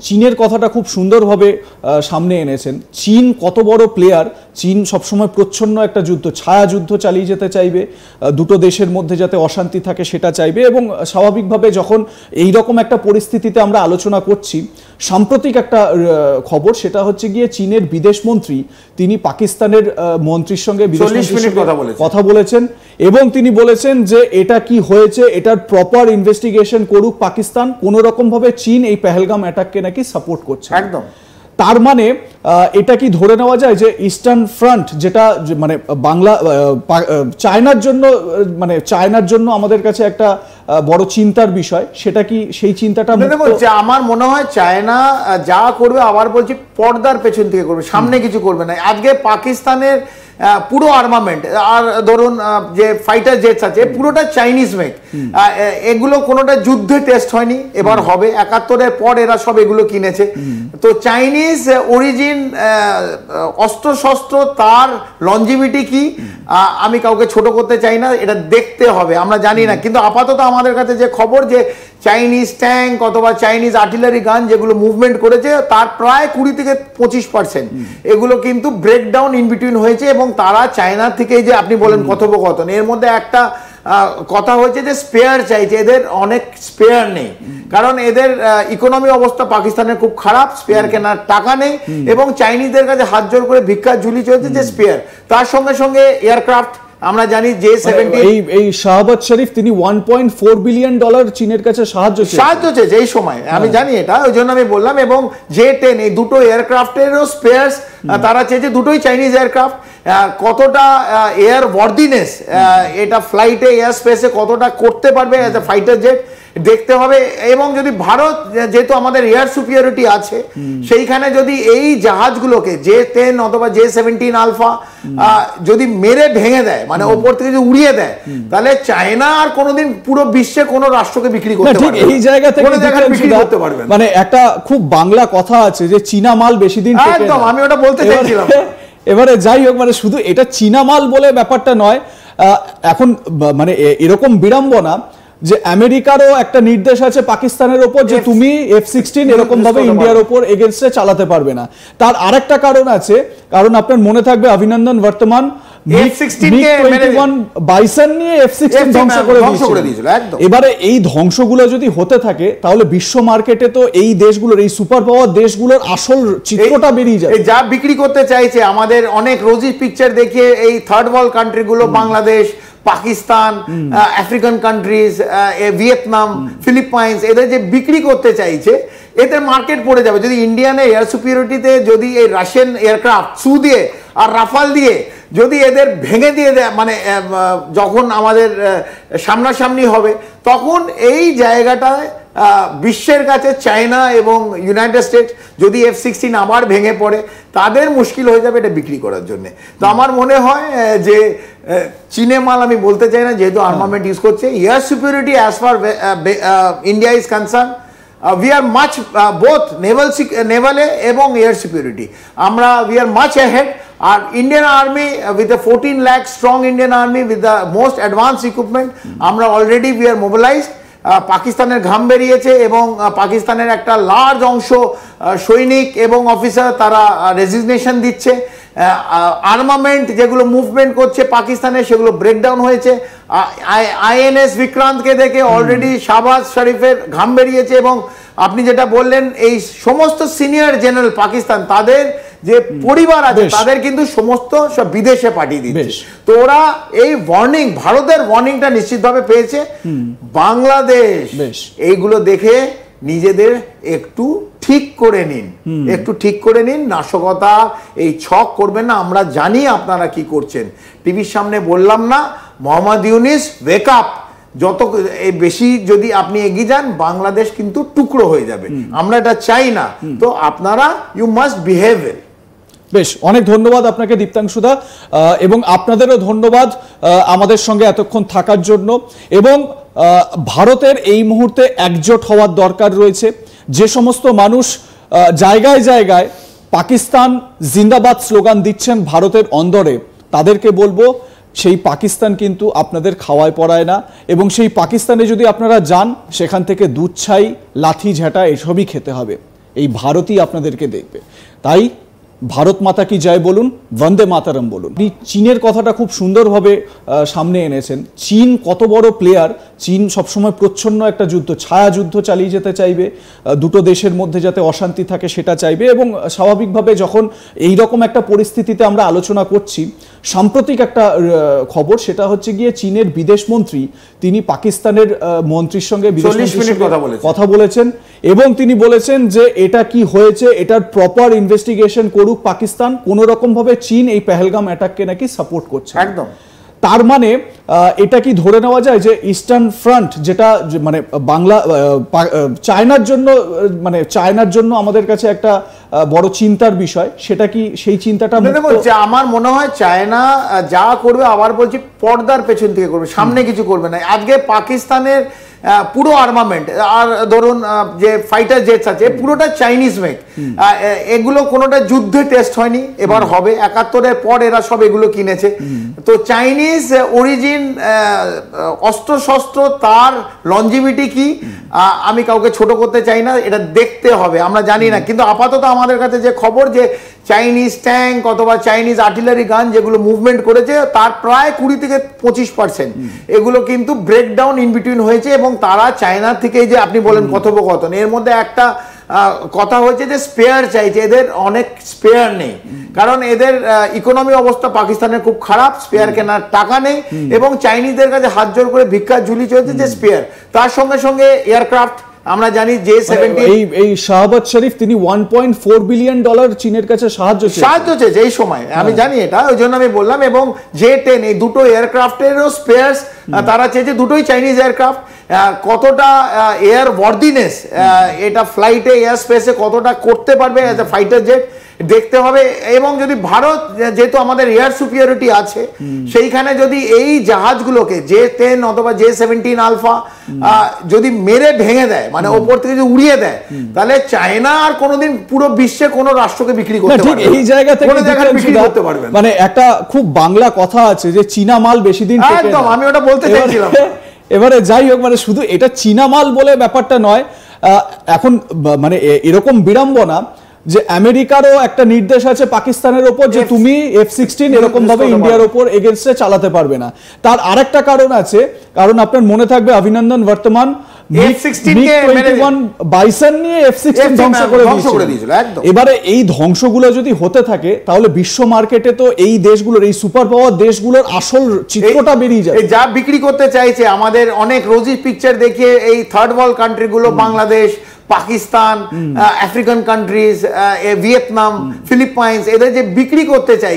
চীনের কথাটা খুব সুন্দরভাবে সামনে এনেছেন। চীন কত বড় প্লেয়ার, চীন সবসময় প্রচ্ছন্ন একটা যুদ্ধ, ছায়া যুদ্ধ চালিয়ে যেতে চাইবে, দুটো দেশের মধ্যে যাতে অশান্তি থাকে সেটা চাইবে। এবং স্বাভাবিকভাবে যখন এই রকম একটা পরিস্থিতিতে আমরা আলোচনা করছি, সাম্প্রতিক একটা খবর, সেটা হচ্ছে গিয়ে চীনের বিদেশমন্ত্রী তিনি পাকিস্তানের মন্ত্রীর সঙ্গে কথা বলেছেন এবং তিনি বলেছেন যে এটা কি হয়েছে এটার প্রপার ইনভেস্টিগেশন করুক পাকিস্তান, কোনো রকম ভাবে চীন এই পেহেলগাম অ্যাটাককে নাকি সাপোর্ট করছে। একদম। তার মানে এটা কি ধরে নেওয়া যায় যে ইস্টার্ন ফ্রন্ট, যেটা মানে বাংলা চায়নার জন্য আমাদের কাছে একটা বড় চিন্তার বিষয়, সেটা কি সেই চিন্তাটা? আমার মনে হয় চায়না যা করবে, আবার বলছি, পর্দার পেছন থেকে করবে, সামনে কিছু করবে না। আজকে পাকিস্তানের পুরো আর্মামেন্ট আর ধরুন যে ফাইটার জেটস আছে পুরোটা চাইনিজ মেক, এগুলো কোনোটা যুদ্ধে টেস্ট হয়নি, এবার হবে। 71-এর পর এরা সব এগুলো কিনেছে। তো চাইনিজ অরিজিন অস্ত্র শস্ত্র, তার লঞ্জিভিটি কি, আমি কাউকে ছোট করতে চাই না, এটা দেখতে হবে, আমরা জানি না। কিন্তু আপাতত আমাদের কাছে যে খবর, যে চাইনিজ ট্যাঙ্ক অথবা চাইনিজ আর্টিলারি গান যেগুলো মুভমেন্ট করেছে তার প্রায় 20-25% এগুলো কিন্তু ব্রেকডাউন ইন বিটুইন হয়েছে। এবং তারা চায়নার থেকে, যে আপনি বলেন কথোপকথন, এর মধ্যে একটা কথা হয়েছে যে স্পেয়ার চাইছে, এদের অনেক স্পেয়ার নেই, কারণ এদের ইকোনমি অবস্থা পাকিস্তানের খুব খারাপ, স্পেয়ার কেনার টাকা নেই এবং চাইনিজদের কাছে হাত জোর করে ভিক্ষা ঝুলি চলছে যে স্পেয়ার। তার সঙ্গে সঙ্গে এয়ারক্রাফট, আমরা জানি J-70, এই শাহবাজ শরীফ তিনি $1.4 বিলিয়ন চীনের কাছে সাহায্য চেয়েছে এই সময়, আমি জানি এটা, ওই জন্য আমি বললাম। এবং J-10, এই দুটো এয়ারক্রাফটেরও স্পেয়ারস তারা চেয়েছে, দুটোই চাইনিজ এয়ারক্রাফট। কতটা এয়ার ওয়ার্দিনেস এটা ফ্লাইটে, এয়ার স্পেসে কতটা করতে পারবে অ্যাজ এ ফাইটার জেট দেখতে হবে। এবং যদি ভারত, যেহেতু আমাদের এয়ার সুপিরিয়রিটি আছে, সেইখানে যদি এই জাহাজগুলোকে J-10 অথবা J-17 আলফা যদি মেরে ভেঙে দেয়, মানে ওপর থেকে যদি উড়িয়ে দেয়, তাহলে চায়না আর কোনোদিন পুরো বিশ্বে কোনো রাষ্ট্রকে বিক্রি করতে পারবে না। এই জায়গা থেকে বিক্রি করতে পারবে না। মানে একটা খুব বাংলা কথা আছে যে চীনা মাল বেশি দিন টেকে না। একদম, আমি ওটা বলতে চাইছিলাম। এবারে যাই হোক, মানে শুধু এটা চীনা মাল বলে ব্যাপারটা নয়। এখন মানে এরকম বিড়ম্বনা যে আমেরিকারও একটা নির্দেশ আছে পাকিস্তানের ওপর যে তুমি F-16 এরকম ভাবে ইন্ডিয়ার ওপর এগেইনস্টে চালাতে পারবে না। তার আরেকটা কারণ আছে, কারণ আপনার মনে থাকবে অভিনন্দন বর্তমান MiG-21 বাইসন নিয়ে F-16 ধ্বংস করে দিয়েছিল। এবারে এই ধ্বংসগুলো যদি হতে থাকে, তাহলে বিশ্ব মার্কেটে তো এই দেশগুলোর, এই সুপার পাওয়ার দেশগুলোর আসল চিত্রটা বেরিয়ে যায়। যা বিক্রি করতে চাইছে আমাদের অনেক রোজি পিকচার দেখিয়ে, এই থার্ড ওয়ার্ল্ড কান্ট্রিগুলো, Bangladesh, Pakistan, African countries, Vietnam, Philippines, এদের যে বিক্রি করতে চাইছে, এদের মার্কেট পড়ে যাবে। যদি ইন্ডিয়ানের এয়ার সুপিরিয়রিটিতে যদি এই রাশিয়ান এয়ারক্রাফট সু দিয়ে আর রাফাল দিয়ে যদি এদের ভেঙে দিয়ে দেয়, মানে যখন আমাদের সামনাসামনি হবে, তখন এই জায়গাটায় বিশ্বের কাছে চায়না এবং ইউনাইটেড স্টেটস যদি F-16 আবার ভেঙে পড়ে, তাদের মুশকিল হয়ে যাবে এটা বিক্রি করার জন্য। তো আমার মনে হয় যে চীনে মাল আমি বলতে চাই না, যেহেতু আর্মামেন্ট ইউজ করছে। Air security as far India is concern, we are much both naval এবং এয়ার সিকিউরিটি, আমরা we are much ahead. আর Indian army with a 14 lakh strong Indian army with the most advanced equipment, আমরা already we are mobilized. পাকিস্তানের ঘাম বেরিয়েছে এবং পাকিস্তানের একটা লার্জ অংশ সৈনিক এবং অফিসার তারা রেজিগনেশন দিচ্ছে। আর্মামেন্ট যেগুলো মুভমেন্ট করছে পাকিস্তানে, সেগুলো ব্রেকডাউন হয়েছে। INS বিক্রান্তকে দেখে অলরেডি শাহবাজ শরীফের ঘাম বেরিয়েছে। এবং আপনি যেটা বললেন, এই সমস্ত সিনিয়র জেনারেল পাকিস্তান, তাদের যে পরিবার আছে তাদের কিন্তু সমস্ত সব বিদেশে পাঠিয়ে দিচ্ছে। তো ওরা এই ওয়ার্নিং, ভারতের ওয়ার্নিংটা নিশ্চিতভাবে পেয়েছে। বাংলাদেশ এইগুলো দেখে নিজেদের একটু ঠিক করে নিন, একটু ঠিক করে নিন। নাশকতা এই ছক করবেন না, আমরা জানি আপনারা কি করছেন। টিভির সামনে বললাম না, মোহাম্মদ ইউনিস ওয়েক আপ। যত বেশি যদি আপনি এগিয়ে যান, বাংলাদেশ কিন্তু টুকরো হয়ে যাবে, আমরা এটা চাই না। তো আপনারা ইউ মাস্ট বিহেভ। বেশ, অনেক ধন্যবাদ আপনাকে দীপ্তাংশুদা, এবং আপনাদেরও ধন্যবাদ আমাদের সঙ্গে এতক্ষণ থাকার জন্য। এবং ভারতের এই মুহূর্তে একজোট হওয়ার দরকার রয়েছে। যে সমস্ত মানুষ জায়গায় জায়গায় পাকিস্তান জিন্দাবাদ স্লোগান দিচ্ছেন ভারতের অন্দরে, তাদেরকে বলবো সেই পাকিস্তান কিন্তু আপনাদের খাওয়ায় পড়ায় না। এবং সেই পাকিস্তানে যদি আপনারা যান, সেখান থেকে দুধ ছাই, লাঠি ঝাঁটা এসবই খেতে হবে। এই ভারতই আপনাদেরকে দেখবে। তাই ভারত মাতা কি জয় বলুন, বন্দে মাতারম বলুন। আপনি চীনের কথাটা খুব সুন্দরভাবে সামনে এনেছেন। চীন কত বড় প্লেয়ার, চীন সবসময় প্রচ্ছন্ন একটা যুদ্ধ, ছায়া যুদ্ধ চালিয়ে যেতে চাইবে, দুটো দেশের মধ্যে যাতে অশান্তি থাকে সেটা চাইবে। এবং স্বাভাবিকভাবে যখন এই রকম একটা পরিস্থিতিতে আমরা আলোচনা করছি, সাম্প্রতিক একটা খবর, সেটা হচ্ছে গিয়ে চীনের বিদেশমন্ত্রী তিনি পাকিস্তানের মন্ত্রীর সঙ্গে কথা বলেছেন এবং তিনি বলেছেন যে এটা কি হয়েছে, এটার প্রপার ইনভেস্টিগেশন করুক পাকিস্তান। কোনো রকম ভাবে চীন এই পেহেলগাম অ্যাটাককে নাকি সাপোর্ট করছে একদম। তার মানে এটা কি ধরে নেওয়া যায় যে ইস্টার্ন ফ্রন্ট, যেটা মানে বাংলা চায়নার জন্য, মানে চায়নার জন্য আমাদের কাছে একটা বড় চিন্তার বিষয়, সেটা কি সেই চিন্তাটা? আমার মনে হয় চায়না যা করবে, আবার বলছি, পর্দার পেছন থেকে করবে, সামনে কিছু করবে না। আজকে পাকিস্তানের পুরো আর্মামেন্ট আর ধরুন যে ফাইটার জেটস আছে পুরোটা চাইনিজ মেক। এগুলো কোনোটা যুদ্ধে টেস্ট হয়নি, এবার হবে। 71-এর পর এরা সব এগুলো কিনেছে। তো চাইনিজ অরিজিন অস্ত্র শস্ত্র, তার লঞ্জিভিটি কি, আমি কাউকে ছোট করতে চাই না, এটা দেখতে হবে, আমরা জানি না। কিন্তু আপাতত আমাদের কাছে যে খবর, যে চাইনিজ ট্যাঙ্ক অথবা চাইনিজ আর্টিলারি গান যেগুলো মুভমেন্ট করেছে, তার প্রায় 20-25% এগুলো কিন্তু ব্রেকডাউন ইন বিটুইন হয়েছে। এবং তারা চায়না থেকে, যে আপনি বলেন কথোপকথন, এর মধ্যে একটা কথা হয়েছে যে স্পেয়ার চাইছে। এদের অনেক স্পেয়ার নেই, কারণ এদের ইকোনমি অবস্থা পাকিস্তানের খুব খারাপ, স্পেয়ার কেনার টাকা নেই এবং চাইনিজদের কাছে হাত জোর করে ভিক্ষার ঝুলি চলছে যে স্পেয়ার। তার সঙ্গে সঙ্গে এয়ারক্রাফট, আমরা জানি J-70, এই শাহবাজ শরীফ তিনি $1.4 বিলিয়ন চীনের কাছে সাহায্য চেয়েছে এই সময়, আমি জানি এটা, ওই জন্য আমি বললাম। এবং J-10, এই দুটো এয়ারক্রাফটেরও স্পেয়ারস তারা চেয়েছে, দুটোই চাইনিজ এয়ারক্রাফট। কতটা এয়ার ওয়ার্দিনেস এটা ফ্লাইটে, এয়ার স্পেসে কতটা করতে পারবে অ্যাজ এ ফাইটার জেট দেখতে হবে। এবং যদি ভারত, যেহেতু আমাদের এয়ার সুপিরিয়রিটি আছে, সেইখানে যদি এই জাহাজগুলোকে J-10 অথবা J-17 আলফা যদি মেরে ভেঙে দেয়, মানে ওপর থেকে যদি উড়িয়ে দেয়, তাহলে চায়না আর কোনোদিন পুরো বিশ্বে কোনো রাষ্ট্রকে বিক্রি করতে পারবে না। এই জায়গা থেকে বিক্রি করতে পারবে না। মানে একটা খুব বাংলা কথা আছে যে চীনা মাল বেশি দিন টেকে না। একদম, আমি ওটা বলতে চাইছিলাম। এবারে যাই হোক, মানে শুধু এটা চীনা মাল বলে ব্যাপারটা নয়। এখন মানে এরকম বিড়ম্বনা যে আমেরিকারও একটা নির্দেশ আছে পাকিস্তানের ওপর যে তুমি F-16 এরকম ভাবে ইন্ডিয়ার ওপর এগেইনস্টে চালাতে পারবে না। তার আরেকটা কারণ আছে, কারণ আপনার মনে থাকবে অভিনন্দন বর্তমান MiG-21 বাইসন নিয়ে F-16 ধ্বংস করে দিয়েছিল। এবারে এই ধ্বংসগুলো যদি হতে থাকে, তাহলে বিশ্ব মার্কেটে তো এই দেশগুলোর, এই সুপার পাওয়ার দেশগুলোর আসল চিত্রটা বেরিয়ে যাবে। যা বিক্রি করতে চাইছে আমাদের অনেক রোজি পিকচার দেখিয়ে, এই থার্ড ওয়ার্ল্ড কান্ট্রিগুলো, Bangladesh, Pakistan, African countries, Vietnam, Philippines, এদের যে বিক্রি করতে চাই